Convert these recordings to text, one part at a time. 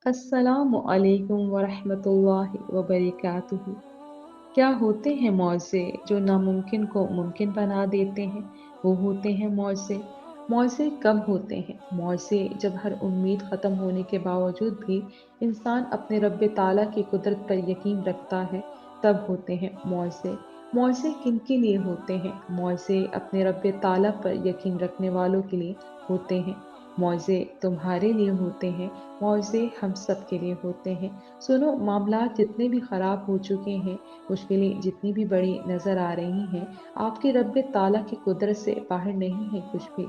अस्सलामु अलैकुम वरहमतुल्लाहि वबरकातुहू। क्या होते हैं मौज़े जो नामुमकिन को मुमकिन बना देते हैं? वो होते हैं मौज़े। मौज़े कब होते हैं? मौज़े जब हर उम्मीद ख़त्म होने के बावजूद भी इंसान अपने रब्बे ताला की कुदरत पर यकीन रखता है, तब होते हैं मौज़े। मौज़े किन के लिए होते हैं? मौज़े अपने रब्बे ताला पर यकीन रखने वालों के लिए होते हैं। मौज़े तुम्हारे लिए होते हैं, मौज़े हम सब के लिए होते हैं। सुनो, मामलात जितने भी ख़राब हो चुके हैं, मुश्किलें जितनी भी बड़ी नज़र आ रही हैं, आपके रब्बे ताला की कुदरत से बाहर नहीं है कुछ भी।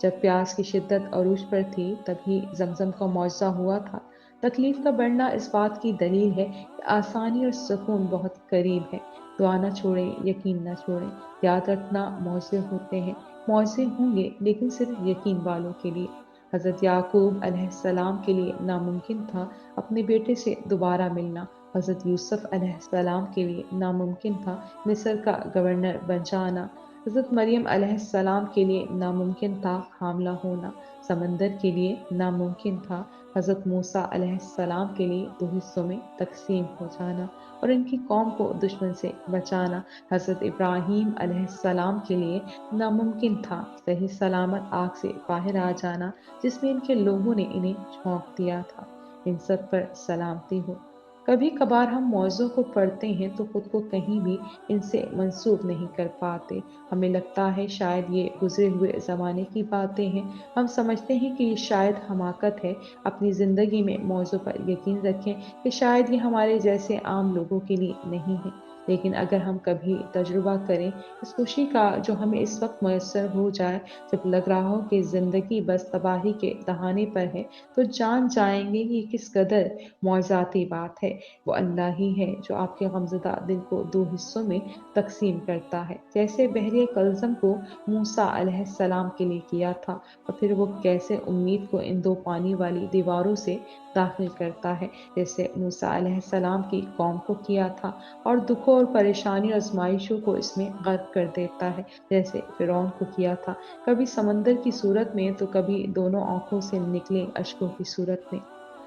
जब प्यास की शिद्दत अरूज पर थी, तभी ज़मज़म का मौज़ा हुआ था। तकलीफ़ का बढ़ना इस बात की दलील है कि आसानी और सुकून बहुत करीब है। दुआ न छोड़ें, यकीन न छोड़ें। याद रखना, मौज़े होते हैं, मौज़े होंगे, लेकिन सिर्फ़ यकीन वालों के लिए। हज़रत याकूब अलैहिस्सलाम के लिए नामुमकिन था अपने बेटे से दोबारा मिलना। हज़रत यूसुफ़ अलैहिस्सलाम के लिए नामुमकिन था मिस्र का गवर्नर बन जाना। हज़रत मरियम अलैहिस्सलाम के लिए नामुमकिन था हामला होना। समंदर के लिए नामुमकिन था हज़रत मूसा अलैहिस्सलाम के लिए दो हिस्सों में तक़सीम हो जाना और इनकी कौम को दुश्मन से बचाना। हज़रत इब्राहीम अलैहिस्सलाम के लिए नामुमकिन था सही सलामत आग से बाहर आ जाना, जिसमें इनके लोगों ने इन्हें झोंक दिया था। इन सब पर सलामती हो। कभी कभार हम मौज़ों को पढ़ते हैं तो खुद को कहीं भी इनसे मंसूब नहीं कर पाते। हमें लगता है शायद ये गुजरे हुए ज़माने की बातें हैं। हम समझते हैं कि ये शायद हमाकत है अपनी ज़िंदगी में मौज़ों पर यकीन रखें कि शायद ये हमारे जैसे आम लोगों के लिए नहीं है। लेकिन अगर हम कभी तजुर्बा करें इस खुशी का जो हमें इस वक्त मैसर हो जाए, जब लग रहा हो कि ज़िंदगी बस तबाही के दहाने पर है, तो जान जाएंगे कि किस कदर मौज़ाती बात है। वो अल्लाह ही है जो आपके गमज़दा दिल को दो हिस्सों में तक़सीम करता है, जैसे बहरे कल्ज़म को मूसा अलैहिस्सलाम के लिए किया था, और फिर वो कैसे उम्मीद को इन दो पानी वाली दीवारों से दाखिल करता है, जैसे मूसा अलैहिस्सलाम की कौम को किया था, और दुखों और परेशानी और आज़माइशों को इसमें गर्क कर देता है, जैसे फ़िरौन को किया था, कभी समंदर की सूरत में तो कभी दोनों आँखों से निकले अश्कों की सूरत में।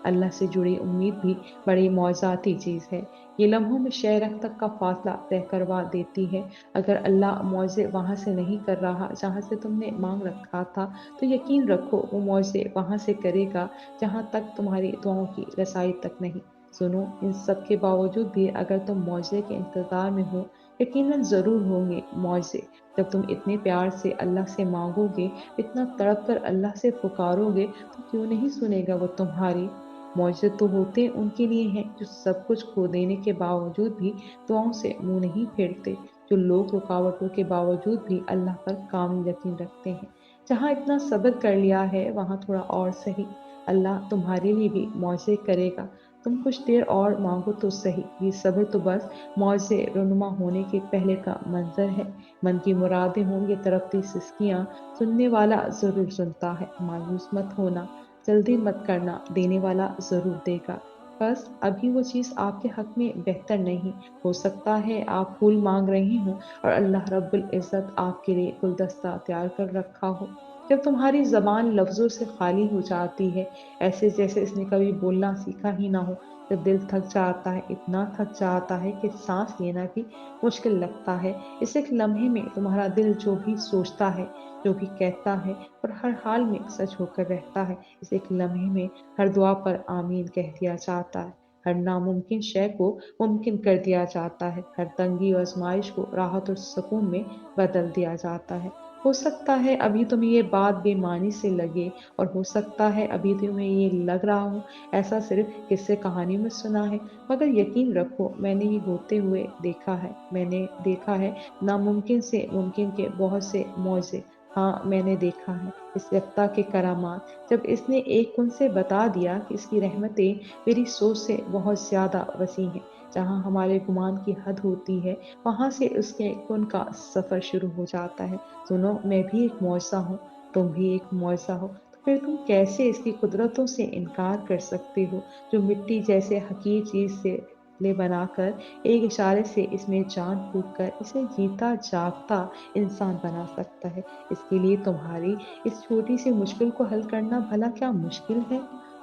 अल्लाह से जुड़ी उम्मीद भी बड़ी मौज़ाती चीज़ है। ये लम्हों में शहर तक का फ़ासला तय करवा देती है। अगर अल्लाह मौज़े वहाँ से नहीं कर रहा जहाँ से तुमने माँग रखा था, तो यकीन रखो वो मौज़े वहाँ से करेगा जहाँ तक तुम्हारी दुआओं की रसाई तक नहीं। सुनो, इन सब के बावजूद भी अगर तुम मौज़े के इंतज़ार में हो, यकीनन ज़रूर होंगे मौज़े। जब तुम इतने प्यार से अल्लाह से माँगोगे, इतना तड़प कर अल्लाह से पुकारोगे, तो क्यों नहीं सुनेगा वो तुम्हारी। मौजूद तो होते उनके लिए हैं जो सब कुछ खो देने के बावजूद भी दुआओं से मुंह नहीं फेरते, जो लोग रुकावटों के बावजूद भी अल्लाह पर कामिल यकीन रखते हैं। जहाँ इतना सब्र कर लिया है वहाँ थोड़ा और सही, अल्लाह तुम्हारे लिए भी मौजे करेगा। तुम कुछ देर और मांगो तो सही, ये सब्र तो बस मौजे रुनुमा होने के पहले का मंजर है। मन की मुरादें होंगी तड़पती सिसकियाँ, सुनने वाला जरूर सुनता है। मायूस मत होना, जल्दी मत करना, देने वाला ज़रूर देगा। बस अभी वो चीज़ आपके हक में बेहतर नहीं। हो सकता है आप फूल माँग रही हों और अल्लाह रब्बुल इज़्ज़त आपके लिए गुलदस्ता तैयार कर रखा हो। जब तुम्हारी ज़बान लफ्ज़ों से खाली हो जाती है, ऐसे जैसे इसने कभी बोलना सीखा ही ना हो, जब दिल थक जाता है, इतना थक जाता है कि साँस लेना भी मुश्किल लगता है, इस एक लम्हे में तुम्हारा दिल जो भी सोचता है, जो भी कहता है और हर हाल में सच होकर रहता है, इस एक लम्हे में हर दुआ पर आमीन कह दिया जाता है। हर नामुमकिन शय को मुमकिन कर दिया जाता है, हर तंगी और आजमाइश को राहत और सुकून में बदल दिया जाता है। हो सकता है अभी तुम्हें ये बात बेमानी से लगे, और हो सकता है अभी तुम्हें ये लग रहा हो ऐसा सिर्फ किस्से कहानियों में सुना है, मगर यकीन रखो मैंने ये होते हुए देखा है। मैंने देखा है नामुमकिन से मुमकिन के बहुत से मौजे। हाँ, मैंने देखा है इस यफ्ता के करामात, जब इसने एक कुन से बता दिया कि इसकी रहमतें मेरी सोच से बहुत ज़्यादा वसी हैं। जहाँ हमारे गुमान की हद होती है, वहाँ से उसके कुन का सफ़र शुरू हो जाता है। सुनो, मैं भी एक मौज़ा हूँ, तुम भी एक मौज़ा हो, तो फिर तुम कैसे इसकी कुदरतों से इनकार कर सकते हो, जो मिट्टी जैसे हकीर चीज़ से ले बनाकर एक इशारे से इसमें जान फूँक कर इसे जीता जागता इंसान बना सकता है। इसके लिए तुम्हारी इस छोटी सी मुश्किल को हल करना भला क्या मुश्किल है?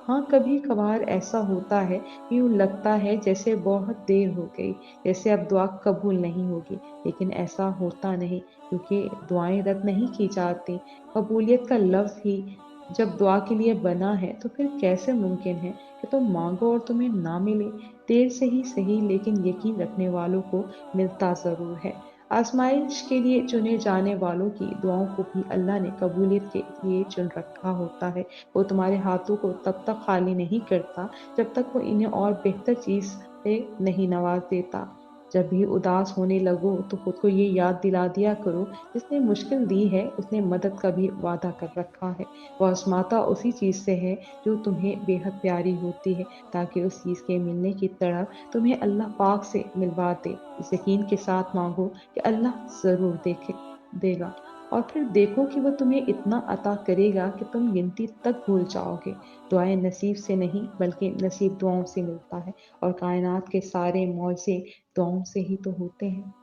हाँ, कभी कभार ऐसा होता है, यूँ लगता है जैसे बहुत देर हो गई, जैसे अब दुआ कबूल नहीं होगी, लेकिन ऐसा होता नहीं, क्योंकि दुआएं रद्द नहीं की जाती। कबूलियत का लफ्ज़ ही जब दुआ के लिए बना है, तो फिर कैसे मुमकिन है कि तुम मांगो और तुम्हें ना मिले? देर से ही सही, लेकिन यकीन रखने वालों को मिलता ज़रूर है। आजमाइश के लिए चुने जाने वालों की दुआओं को भी अल्लाह ने कबूलियत के लिए चुन रखा होता है। वो तुम्हारे हाथों को तब तक खाली नहीं करता, जब तक वो इन्हें और बेहतर चीज़ से नहीं नवाज़ देता। जब भी उदास होने लगो, तो खुद को ये याद दिला दिया करो, जिसने मुश्किल दी है, उसने मदद का भी वादा कर रखा है। वो आज़माता उसी चीज़ से है, जो तुम्हें बेहद प्यारी होती है, ताकि उस चीज़ के मिलने की तड़प तुम्हें अल्लाह पाक से मिलवा दे। इस यकीन के साथ माँगो कि अल्लाह ज़रूर देगा। और फिर देखो कि वो तुम्हें इतना अता करेगा कि तुम गिनती तक भूल जाओगे। दुआएं नसीब से नहीं, बल्कि नसीब दुआओं से मिलता है, और कायनात के सारे मौज़े दुआओं से ही तो होते हैं।